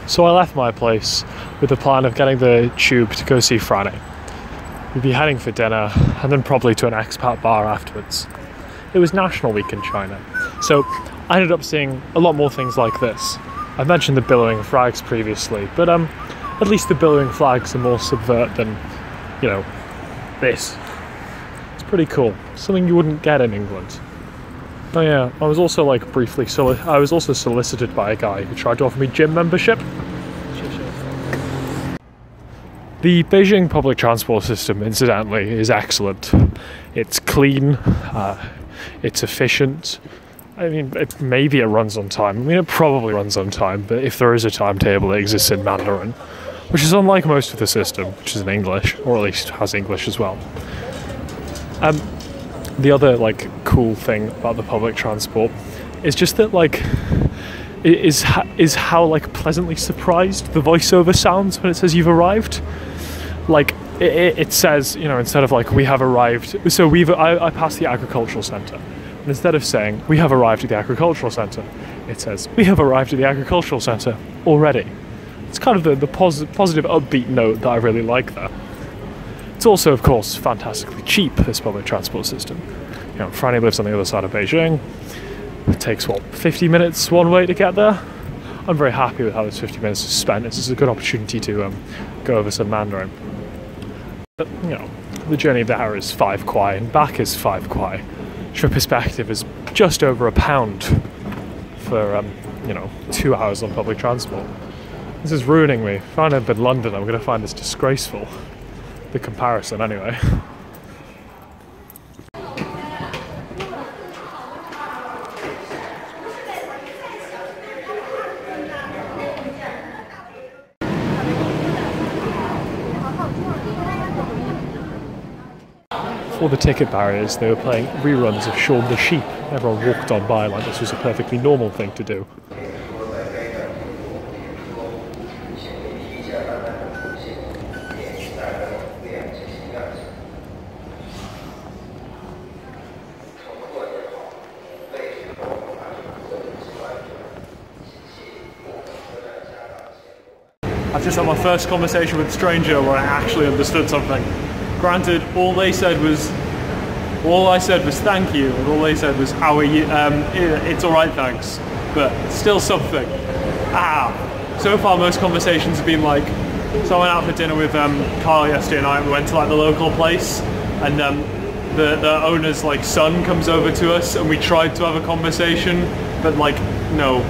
So I left my place with the plan of getting the tube to go see Franny. We'd be heading for dinner and then probably to an expat bar afterwards. It was National Week in China, so I ended up seeing a lot more things like this. I've mentioned the billowing flags previously, but at least the billowing flags are more subvert than, you know, this. It's pretty cool. Something you wouldn't get in England. Oh yeah, I was also like briefly solicited by a guy who tried to offer me gym membership. The Beijing public transport system, incidentally, is excellent. It's clean, it's efficient. I mean, maybe it runs on time. I mean, it probably runs on time, but if there is a timetable, it exists in Mandarin, which is unlike most of the system, which is in English, or at least has English as well. The other like cool thing about the public transport is just that like is how like pleasantly surprised the voiceover sounds when it says you've arrived. Like it says, you know, instead of like we have arrived, so I passed the agricultural centre, and instead of saying we have arrived at the agricultural centre, it says we have arrived at the agricultural centre already. It's kind of the positive upbeat note that I really like there. It's also, of course, fantastically cheap, this public transport system. You know, Franny lives on the other side of Beijing. It takes, what, 50 minutes one way to get there? I'm very happy with how this 50 minutes is spent. This is a good opportunity to go over some Mandarin. But, you know, the journey there is 5 kwai and back is 5 kwai. Which for perspective is just over £1 for, you know, 2 hours on public transport. This is ruining me. If I end up in London, I'm going to find this disgraceful. The comparison, anyway. Before the ticket barriers, they were playing reruns of Shaun the Sheep. Everyone walked on by like this was a perfectly normal thing to do. I've just had my first conversation with a stranger where I actually understood something. Granted, all I said was thank you, and all they said was how are you? It's alright, thanks. But still something. So far most conversations have been like, so I went out for dinner with Carl yesterday night. We went to like the local place, and the owner's like son comes over to us, and we tried to have a conversation, but like no.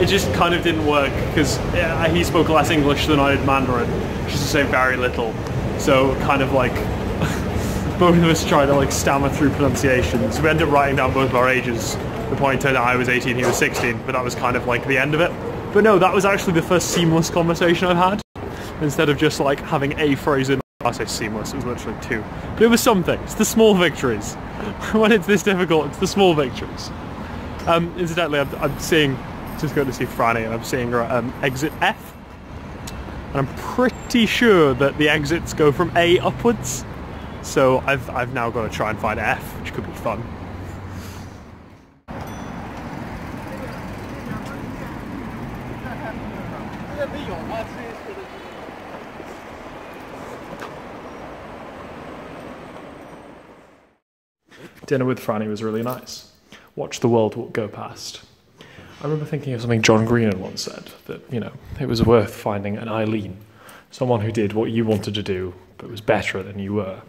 It just kind of didn't work because he spoke less English than I did Mandarin, which is to say very little. So kind of like both of us tried to like stammer through pronunciations. We ended up writing down both of our ages. The point turned out I was 18, he was 16, but that was kind of like the end of it. But no, that was actually the first seamless conversation I've had. Instead of just like having a phrase in, I say seamless, it was literally 2. But it was something. It's the small victories. When it's this difficult, it's the small victories. Incidentally, I'm seeing, just going to see Franny, and I'm seeing her exit F, and I'm pretty sure that the exits go from A upwards, so I've now got to try and find F, which could be fun. Dinner with Franny was really nice. Watch the world go past. I remember thinking of something John Green had once said, that, you know, it was worth finding an Eileen, someone who did what you wanted to do, but was better than you were.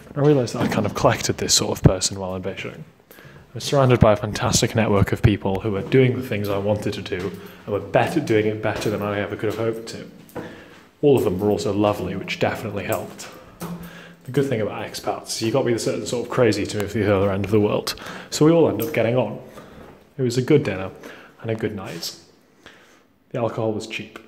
And I realised that I kind of collected this sort of person while in Beijing. I was surrounded by a fantastic network of people who were doing the things I wanted to do, and were doing it better than I ever could have hoped to. All of them were also lovely, which definitely helped. The good thing about expats is you got to be a certain sort of crazy to move to the other end of the world, so we all end up getting on. It was a good dinner and a good night. The alcohol was cheap.